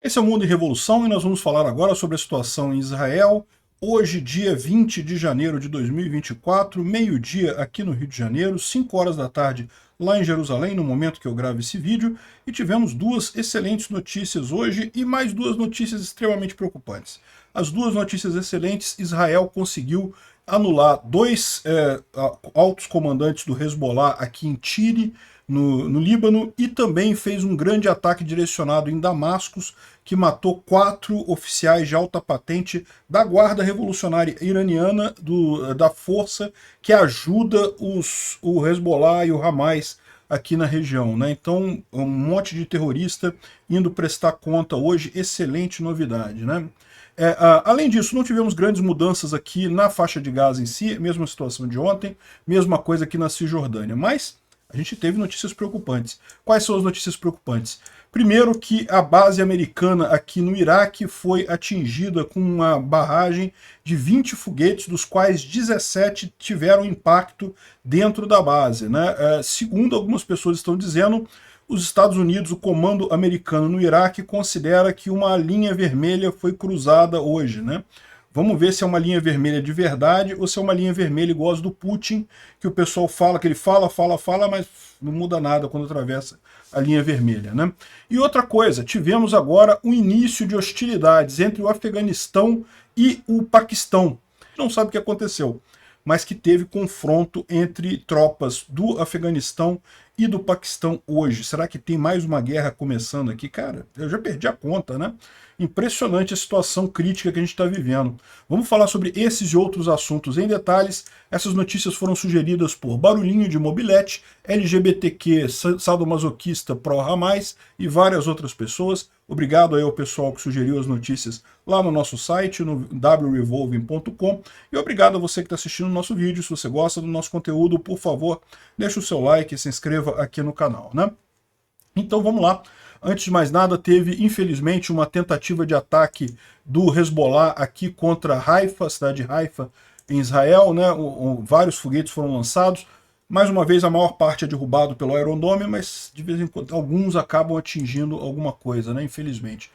Esse é o Mundo em Revolução e nós vamos falar agora sobre a situação em Israel. Hoje, dia 20 de janeiro de 2024, meio-dia aqui no Rio de Janeiro, 5 horas da tarde lá em Jerusalém, no momento que eu gravo esse vídeo, e tivemos duas excelentes notícias hoje e mais duas notícias extremamente preocupantes. As duas notícias excelentes: Israel conseguiu anular dois altos comandantes do Hezbollah aqui em Tire, no Líbano, e também fez um grande ataque direcionado em Damascus, que matou 4 oficiais de alta patente da Guarda Revolucionária Iraniana, da força que ajuda o Hezbollah e o Hamas aqui na região, né? Então, um monte de terrorista indo prestar conta hoje, excelente novidade, né? Além disso, não tivemos grandes mudanças aqui na faixa de Gaza em si, mesma situação de ontem, mesma coisa aqui na Cisjordânia, mas a gente teve notícias preocupantes. Quais são as notícias preocupantes? Primeiro, que a base americana aqui no Iraque foi atingida com uma barragem de 20 foguetes, dos quais 17 tiveram impacto dentro da base, né? Segundo algumas pessoas estão dizendo, os Estados Unidos, o comando americano no Iraque, considera que uma linha vermelha foi cruzada hoje, né? Vamos ver se é uma linha vermelha de verdade ou se é uma linha vermelha igual as do Putin, que o pessoal fala, que ele fala, mas não muda nada quando atravessa a linha vermelha, né? E outra coisa, tivemos agora o início de hostilidades entre o Afeganistão e o Paquistão. Não sabe o que aconteceu, mas que teve confronto entre tropas do Afeganistão e do Paquistão hoje. Será que tem mais uma guerra começando aqui? Cara, eu já perdi a conta, né? Impressionante a situação crítica que a gente está vivendo. Vamos falar sobre esses e outros assuntos em detalhes. Essas notícias foram sugeridas por Barulhinho de Mobilete, LGBTQ, sadomasoquista pró-Hamas e várias outras pessoas. Obrigado aí ao pessoal que sugeriu as notícias lá no nosso site, no wrevolving.com. E obrigado a você que está assistindo o nosso vídeo. Se você gosta do nosso conteúdo, por favor, deixe o seu like e se inscreva aqui no canal, né? Então vamos lá. Antes de mais nada, teve, infelizmente, uma tentativa de ataque do Hezbollah aqui contra Haifa, a cidade de Haifa, em Israel, né? Vários foguetes foram lançados. Mais uma vez, a maior parte é derrubado pelo Iron Dome, mas de vez em quando alguns acabam atingindo alguma coisa, né? Infelizmente.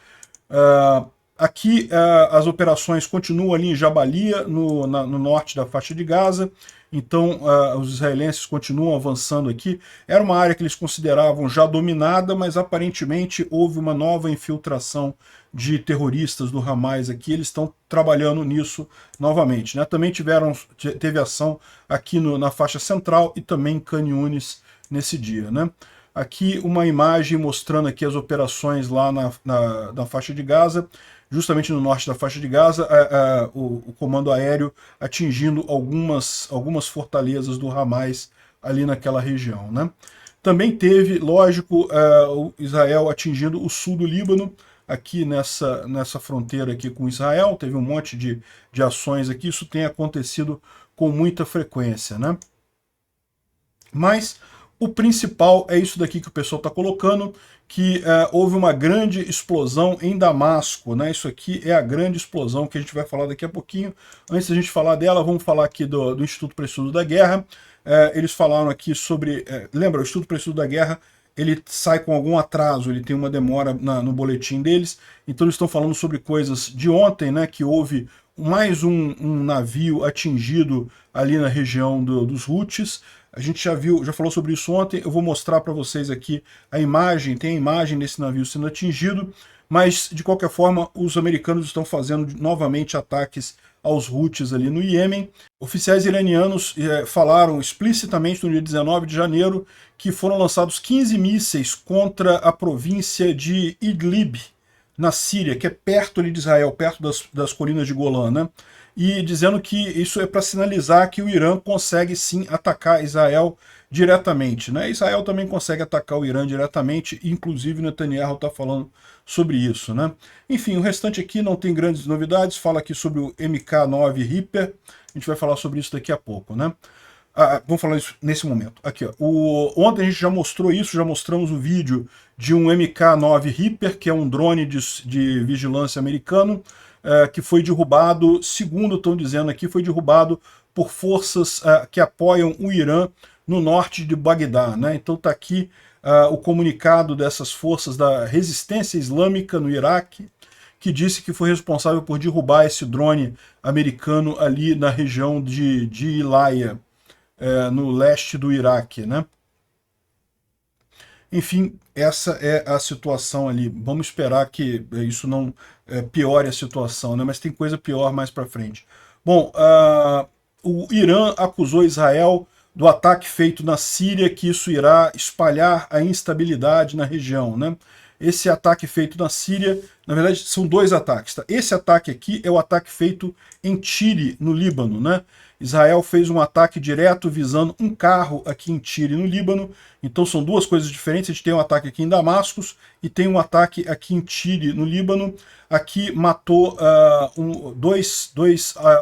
Aqui as operações continuam ali em Jabalia, no norte da faixa de Gaza. Então os israelenses continuam avançando aqui. Era uma área que eles consideravam já dominada, mas aparentemente houve uma nova infiltração de terroristas do Hamas aqui. Eles estão trabalhando nisso novamente, né? Também teve ação aqui na faixa central e também em Khan Yunis nesse dia, né? Aqui uma imagem mostrando aqui as operações lá na faixa de Gaza, justamente no norte da faixa de Gaza, o comando aéreo atingindo algumas fortalezas do Hamas ali naquela região, né? Também teve, lógico, o Israel atingindo o sul do Líbano, aqui nessa fronteira aqui com Israel. Teve um monte de ações aqui. Isso tem acontecido com muita frequência, né? Mas o principal é isso daqui que o pessoal está colocando, que houve uma grande explosão em Damasco, né? Isso aqui é a grande explosão que a gente vai falar daqui a pouquinho. Antes da gente falar dela, vamos falar aqui do Instituto para Estudo da Guerra. Eles falaram aqui sobre... lembra, o Instituto para Estudo da Guerra, ele sai com algum atraso, ele tem uma demora no boletim deles. Então eles estão falando sobre coisas de ontem, né? Que houve mais um navio atingido ali na região dos Houthis. A gente já falou sobre isso ontem. Eu vou mostrar para vocês aqui a imagem, tem a imagem desse navio sendo atingido, mas de qualquer forma os americanos estão fazendo novamente ataques aos Houthis ali no Iêmen. Oficiais iranianos falaram explicitamente no dia 19 de janeiro que foram lançados 15 mísseis contra a província de Idlib, na Síria, que é perto ali de Israel, perto das colinas de Golã, né? E dizendo que isso é para sinalizar que o Irã consegue sim atacar Israel diretamente, né? Israel também consegue atacar o Irã diretamente, inclusive Netanyahu está falando sobre isso, né? Enfim, o restante aqui não tem grandes novidades. Fala aqui sobre o MK9 Reaper. A gente vai falar sobre isso daqui a pouco, né? Vamos falar isso nesse momento. Aqui, ó. Ontem a gente já mostrou isso, já mostramos o vídeo de um MK9 Reaper, que é um drone de vigilância americano, que foi derrubado, segundo estão dizendo aqui, foi derrubado por forças que apoiam o Irã no norte de Bagdá, né? Então está aqui o comunicado dessas forças da resistência islâmica no Iraque, que disse que foi responsável por derrubar esse drone americano ali na região de Ilaya, no leste do Iraque, né? Enfim, essa é a situação ali. Vamos esperar que isso não piore a situação, né? Mas tem coisa pior mais para frente. Bom, o Irã acusou Israel do ataque feito na Síria, que isso irá espalhar a instabilidade na região, né? Esse ataque feito na Síria, na verdade, são dois ataques. Tá? Esse ataque aqui é o ataque feito em Tire, no Líbano, né? Israel fez um ataque direto visando um carro aqui em Tire, no Líbano. Então são duas coisas diferentes. A gente tem um ataque aqui em Damascus e tem um ataque aqui em Tire, no Líbano. Aqui matou dois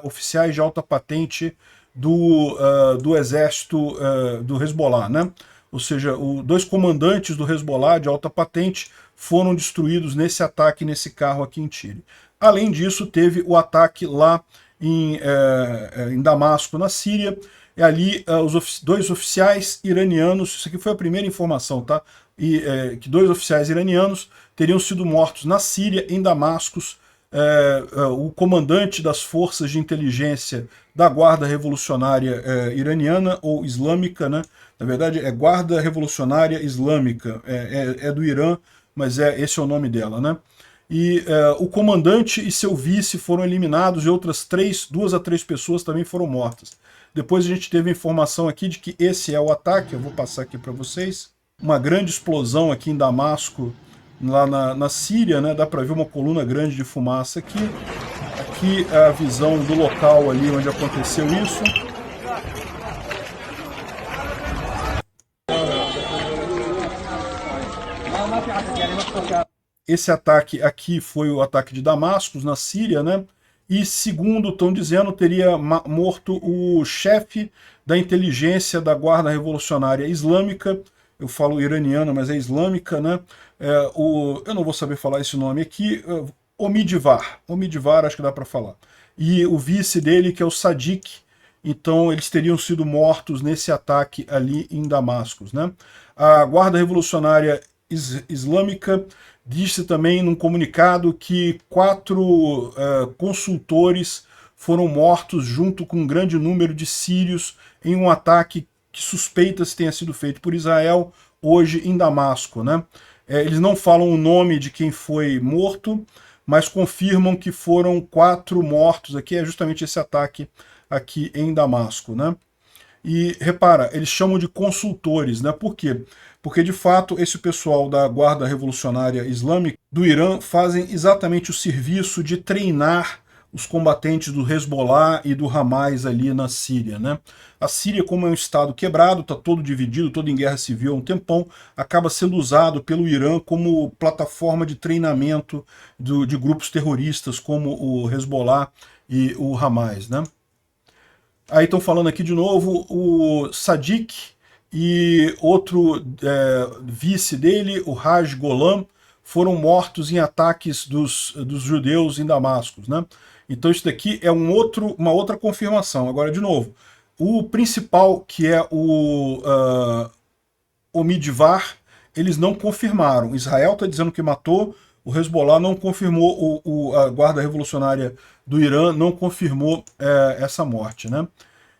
oficiais de alta patente do exército do Hezbollah, né? Ou seja, dois comandantes do Hezbollah de alta patente foram destruídos nesse ataque, nesse carro aqui em Tire. Além disso, teve o ataque lá em Damasco, na Síria, e ali dois oficiais iranianos, isso aqui foi a primeira informação, tá? Que dois oficiais iranianos teriam sido mortos na Síria, em Damasco. O comandante das forças de inteligência da Guarda Revolucionária Iraniana, ou Islâmica, né? Na verdade é Guarda Revolucionária Islâmica, é do Irã, mas esse é o nome dela, né? E o comandante e seu vice foram eliminados e outras 2 a 3 pessoas também foram mortas. Depois a gente teve a informação aqui de que esse é o ataque, eu vou passar aqui para vocês. Uma grande explosão aqui em Damasco, lá na Síria, né? Dá para ver uma coluna grande de fumaça aqui. Aqui é a visão do local ali onde aconteceu isso. Esse ataque aqui foi o ataque de Damasco, na Síria, né? E segundo estão dizendo, teria morto o chefe da inteligência da Guarda Revolucionária Islâmica. Eu falo iraniana, mas é islâmica, né? Eu não vou saber falar esse nome aqui. Omidyvar, acho que dá para falar. E o vice dele, que é o Sadiq. Então eles teriam sido mortos nesse ataque ali em Damasco, né? A Guarda Revolucionária Islâmica disse também num comunicado que 4 consultores foram mortos junto com um grande número de sírios em um ataque que suspeita-se tenha sido feito por Israel hoje em Damasco, né? Eles não falam o nome de quem foi morto, mas confirmam que foram 4 mortos. Aqui é justamente esse ataque aqui em Damasco, né? E repara, eles chamam de consultores, né? Por quê? Porque de fato esse pessoal da Guarda Revolucionária Islâmica do Irã fazem exatamente o serviço de treinar os combatentes do Hezbollah e do Hamas ali na Síria, né? A Síria, como é um estado quebrado, está todo dividido, todo em guerra civil há um tempão, acaba sendo usado pelo Irã como plataforma de treinamento de grupos terroristas como o Hezbollah e o Hamas, né? Aí estão falando aqui de novo, o Sadiq e outro vice dele, o Haj Golan, foram mortos em ataques dos judeus em Damasco, né? Então isso daqui é uma outra confirmação. Agora, de novo, o principal, que é o Omidyvar, eles não confirmaram. Israel está dizendo que matou, o Hezbollah não confirmou, a Guarda Revolucionária do Irã não confirmou essa morte, né?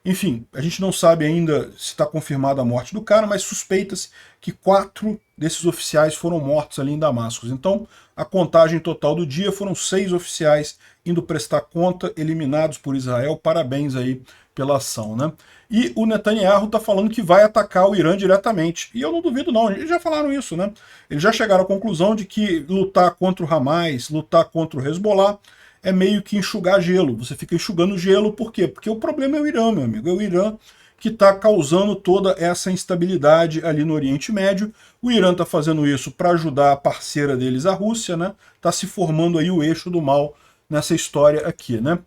Enfim, a gente não sabe ainda se está confirmada a morte do cara, mas suspeita-se que 4 desses oficiais foram mortos ali em Damasco. Então, a contagem total do dia foram 6 oficiais indo prestar conta, eliminados por Israel. Parabéns aí pela ação, né? E o Netanyahu está falando que vai atacar o Irã diretamente. E eu não duvido não, eles já falaram isso, né? Eles já chegaram à conclusão de que lutar contra o Hamas, lutar contra o Hezbollah, é meio que enxugar gelo. Você fica enxugando gelo, por quê? Porque o problema é o Irã, meu amigo. É o Irã que está causando toda essa instabilidade ali no Oriente Médio. O Irã está fazendo isso para ajudar a parceira deles, a Rússia, né? Está se formando aí o eixo do mal nessa história aqui, né?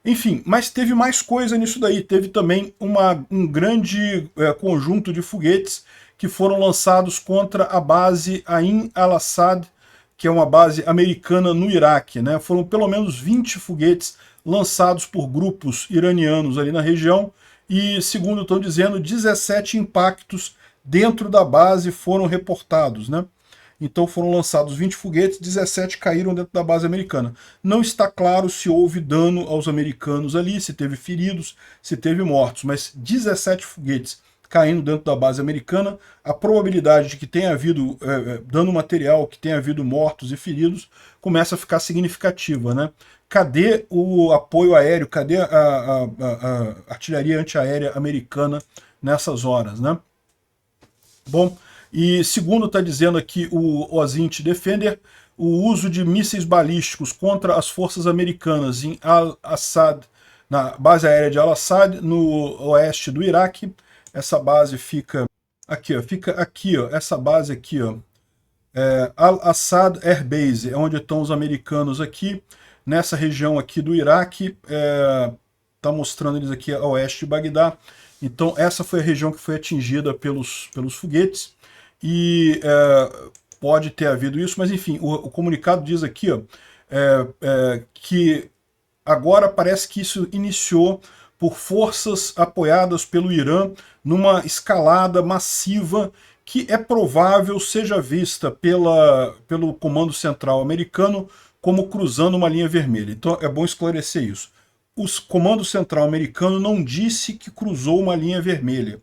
Enfim, mas teve mais coisa nisso daí. Teve também um grande conjunto de foguetes que foram lançados contra a base Ain al-Assad, que é uma base americana no Iraque, né? Foram pelo menos 20 foguetes lançados por grupos iranianos ali na região e, segundo estão dizendo, 17 impactos dentro da base foram reportados, né? Então foram lançados 20 foguetes, 17 caíram dentro da base americana. Não está claro se houve dano aos americanos ali, se teve feridos, se teve mortos, mas 17 foguetes caindo dentro da base americana, a probabilidade de que tenha havido dano material, que tenha havido mortos e feridos, começa a ficar significativa, né? Cadê o apoio aéreo, cadê a artilharia antiaérea americana nessas horas, né? Bom, e segundo está dizendo aqui o Ozint Defender, o uso de mísseis balísticos contra as forças americanas em Al-Assad, na base aérea de Al-Assad, no oeste do Iraque. Essa base fica aqui, ó, essa base aqui, ó, Al-Assad Air Base, é onde estão os americanos aqui, nessa região aqui do Iraque, está mostrando eles aqui a oeste de Bagdá. Então essa foi a região que foi atingida pelos foguetes, e pode ter havido isso, mas enfim, o comunicado diz aqui, ó, que agora parece que isso iniciou por forças apoiadas pelo Irã numa escalada massiva que é provável seja vista pelo Comando Central americano como cruzando uma linha vermelha. Então é bom esclarecer isso. O Comando Central americano não disse que cruzou uma linha vermelha.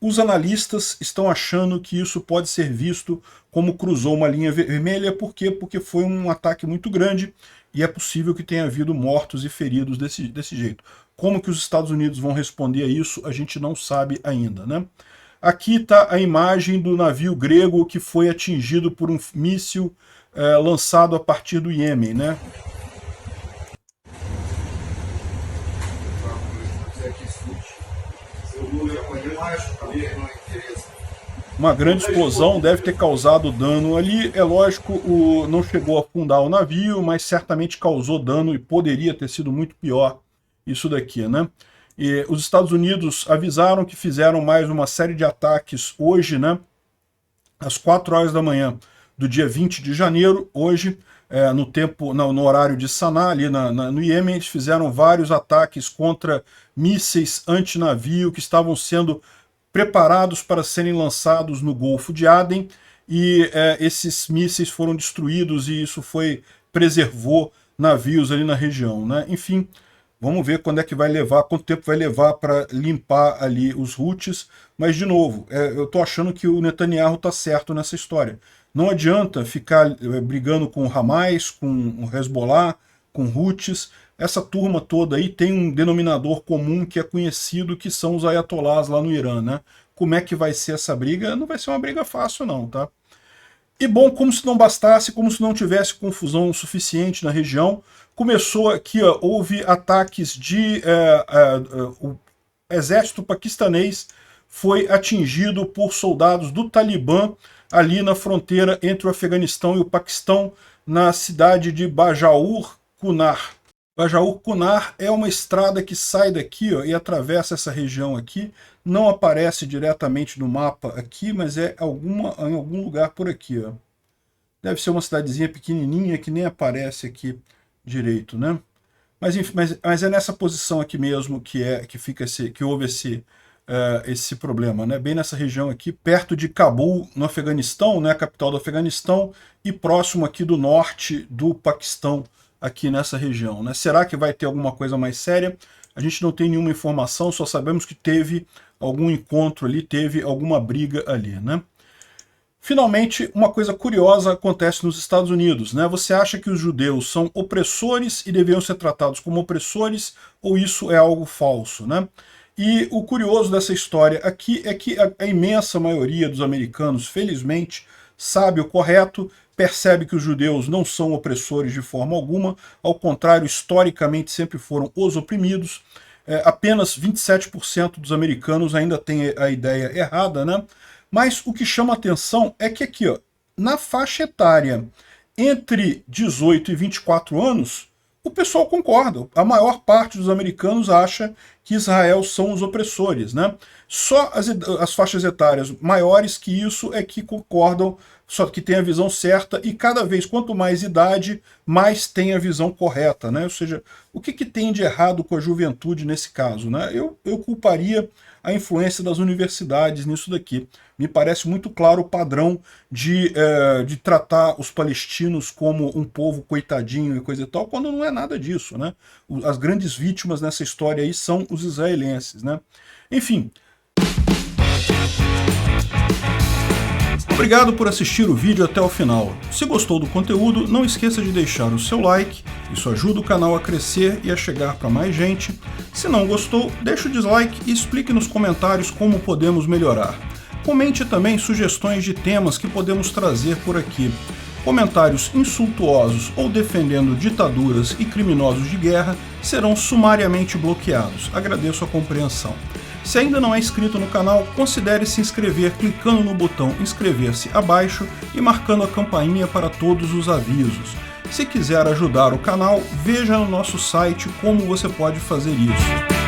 Os analistas estão achando que isso pode ser visto como cruzou uma linha vermelha. Por quê? Porque foi um ataque muito grande e é possível que tenha havido mortos e feridos desse jeito. Como que os Estados Unidos vão responder a isso, a gente não sabe ainda, né? Aqui está a imagem do navio grego que foi atingido por um míssil lançado a partir do Iêmen, né? Uma grande explosão deve ter causado dano ali. É lógico, não chegou a afundar o navio, mas certamente causou dano e poderia ter sido muito pior isso daqui, né? E os Estados Unidos avisaram que fizeram mais uma série de ataques hoje, né? Às 4 horas da manhã do dia 20 de janeiro, hoje, no horário de Sanaa, ali no Iêmen, eles fizeram vários ataques contra mísseis antinavio que estavam sendo preparados para serem lançados no Golfo de Aden, e esses mísseis foram destruídos e isso preservou navios ali na região, né? Enfim, vamos ver quando é que vai levar, quanto tempo vai levar para limpar ali os Houthis, mas de novo, eu estou achando que o Netanyahu está certo nessa história. Não adianta ficar brigando com o Hamas, com o Hezbollah, com Houthis. Essa turma toda aí tem um denominador comum que é conhecido, que são os ayatolás lá no Irã, né? Como é que vai ser essa briga? Não vai ser uma briga fácil não, tá? E bom, como se não bastasse, como se não tivesse confusão suficiente na região, começou aqui, ó, houve ataques o exército paquistanês foi atingido por soldados do Talibã ali na fronteira entre o Afeganistão e o Paquistão, na cidade de Bajaur Kunar. Bajaur Kunar é uma estrada que sai daqui, ó, e atravessa essa região aqui. Não aparece diretamente no mapa aqui, mas é em algum lugar por aqui, ó. Deve ser uma cidadezinha pequenininha que nem aparece aqui direito, né? Mas enfim, mas é nessa posição aqui mesmo que houve esse problema, né? Bem nessa região aqui, perto de Cabul, no Afeganistão, né? A capital do Afeganistão, e próximo aqui do norte do Paquistão, aqui nessa região, né? Será que vai ter alguma coisa mais séria? A gente não tem nenhuma informação, só sabemos que teve algum encontro ali, teve alguma briga ali, né? Finalmente, uma coisa curiosa acontece nos Estados Unidos, né? Você acha que os judeus são opressores e deveriam ser tratados como opressores, ou isso é algo falso, né? E o curioso dessa história aqui é que a imensa maioria dos americanos, felizmente, sabe o correto, percebe que os judeus não são opressores de forma alguma, ao contrário, historicamente sempre foram os oprimidos. Apenas 27% dos americanos ainda têm a ideia errada, né? Mas o que chama atenção é que aqui, ó, na faixa etária entre 18 e 24 anos, o pessoal concorda. A maior parte dos americanos acha que Israel são os opressores, né? Só as faixas etárias maiores que isso é que concordam só que tem a visão certa, e cada vez, quanto mais idade, mais tem a visão correta, né? Ou seja, o que tem de errado com a juventude nesse caso, né? Eu culparia a influência das universidades nisso daqui. Me parece muito claro o padrão de tratar os palestinos como um povo coitadinho e coisa e tal, quando não é nada disso, né? As grandes vítimas nessa história aí são os israelenses, né? Enfim. Obrigado por assistir o vídeo até o final. Se gostou do conteúdo, não esqueça de deixar o seu like, isso ajuda o canal a crescer e a chegar para mais gente. Se não gostou, deixe o dislike e explique nos comentários como podemos melhorar. Comente também sugestões de temas que podemos trazer por aqui. Comentários insultuosos ou defendendo ditaduras e criminosos de guerra serão sumariamente bloqueados. Agradeço a compreensão. Se ainda não é inscrito no canal, considere se inscrever clicando no botão inscrever-se abaixo e marcando a campainha para todos os avisos. Se quiser ajudar o canal, veja no nosso site como você pode fazer isso.